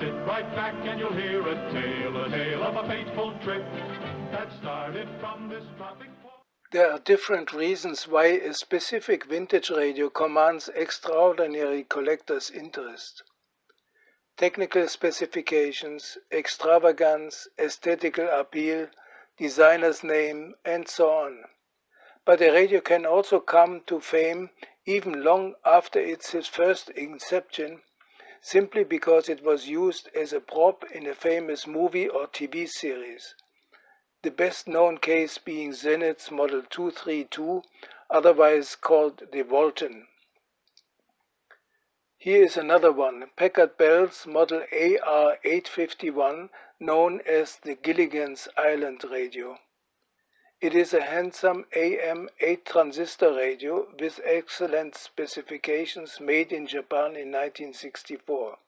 Sit right back and you'll hear a tale of a fateful trip that started from this tropic port. There are different reasons why a specific vintage radio commands extraordinary collectors' interest. Technical specifications, extravagance, aesthetical appeal, designer's name, and so on. But a radio can also come to fame even long after its first inception, simply because it was used as a prop in a famous movie or TV series. The best known case being Zenith's Model 232, otherwise called the Walton. Here is another one, Packard Bell's Model AR-851, known as the Gilligan's Island radio. It is a handsome AM 8-transistor radio with excellent specifications made in Japan in 1964.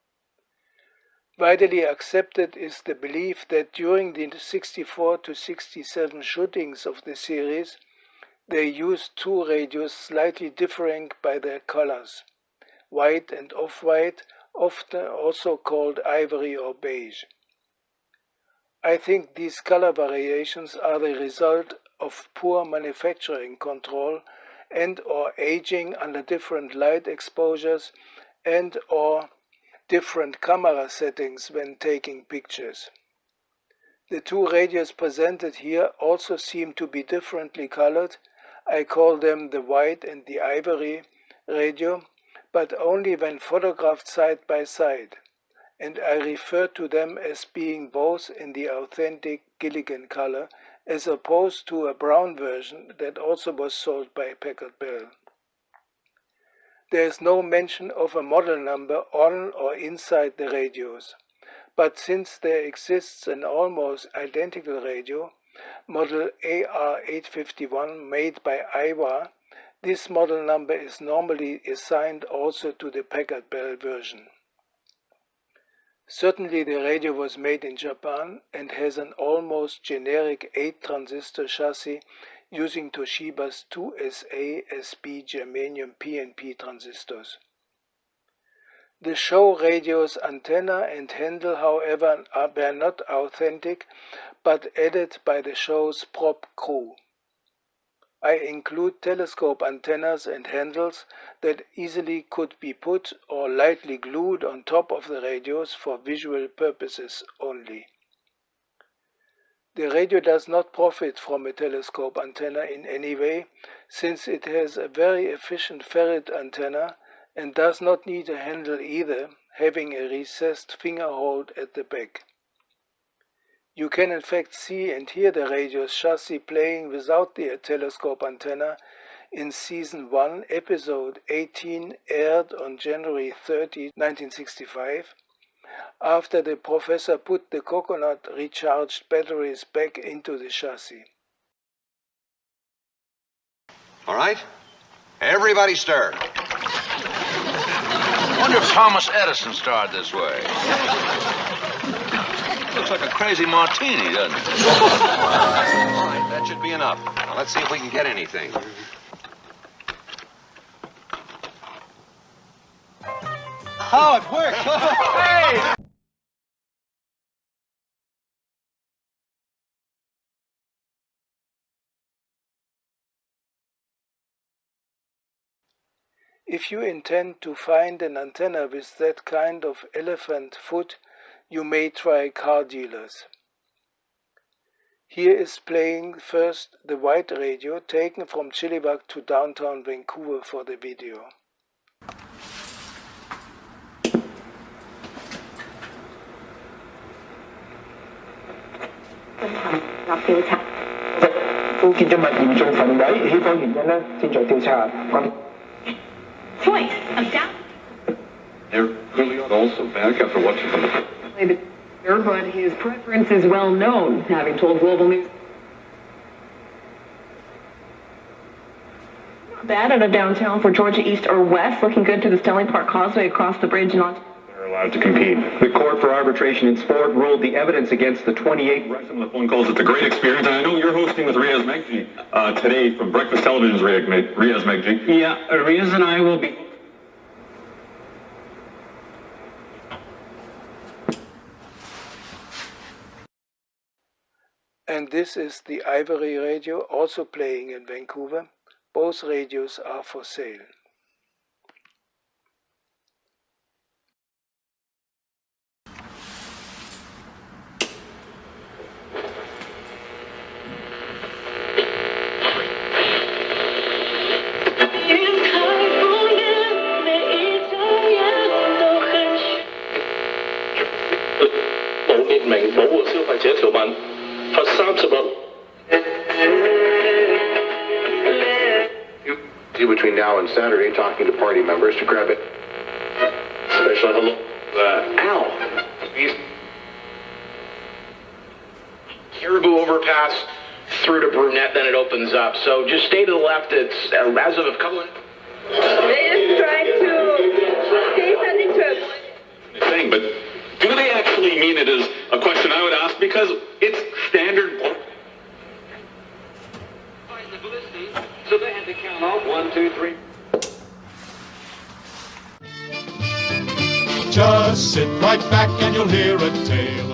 Widely accepted is the belief that during the 64 to 67 shootings of the series, they used two radios slightly differing by their colors, white and off-white, often also called ivory or beige. I think these color variations are the result of poor manufacturing control and or aging under different light exposures and or different camera settings when taking pictures. The two radios presented here also seem to be differently colored. I call them the white and the ivory radio, but only when photographed side by side, and I refer to them as being both in the authentic Gilligan color as opposed to a brown version that also was sold by Packard Bell. There is no mention of a model number on or inside the radios, but since there exists an almost identical radio, model AR-851 made by Iowa, this model number is normally assigned also to the Packard Bell version. Certainly the radio was made in Japan and has an almost generic 8-transistor chassis using Toshiba's 2SA-SB germanium PNP transistors. The show radio's antenna and handle, however, were not authentic, but added by the show's prop crew. I include telescope antennas and handles that easily could be put or lightly glued on top of the radios for visual purposes only. The radio does not profit from a telescope antenna in any way, since it has a very efficient ferrite antenna and does not need a handle either, having a recessed finger hold at the back. You can in fact see and hear the radio's chassis playing without the telescope antenna in Season 1, Episode 18, aired on January 30, 1965, after the professor put the coconut recharged batteries back into the chassis. All right, everybody stir. I wonder if Thomas Edison started this way. Looks like a crazy martini, doesn't it? All right, that should be enough. Now let's see if we can get anything. Oh, it worked! Hey! If you intend to find an antenna with that kind of elephant foot, you may try car dealers. Here is playing first the white radio taken from Chilliwack to downtown Vancouver for the video. Choice of down. They're really also back after watching them. But his preference is well known, having told Global News. Not bad at a downtown for Georgia East or West, looking good to the Stelling Park Causeway across the bridge and on. They're allowed to compete. The Court for Arbitration in Sport ruled the evidence against the 28. The phone calls it a great experience, and I know you're hosting with Riaz Megji today from Breakfast Television's Riaz Megji. Yeah, Riaz and I will be. And this is the Ivory radio, also playing in Vancouver. Both radios are for sale. Between now and Saturday, talking to party members to grab it. Special hello, Al. He's Caribou overpass through to Brunette, then it opens up. So just stay to the left. It's as of a couple of. They just try to stay heading to. Thing, but do they actually mean it is a question I would ask because it's standard. So they had to count off 1, 2, 3. Just sit right back and you'll hear a tale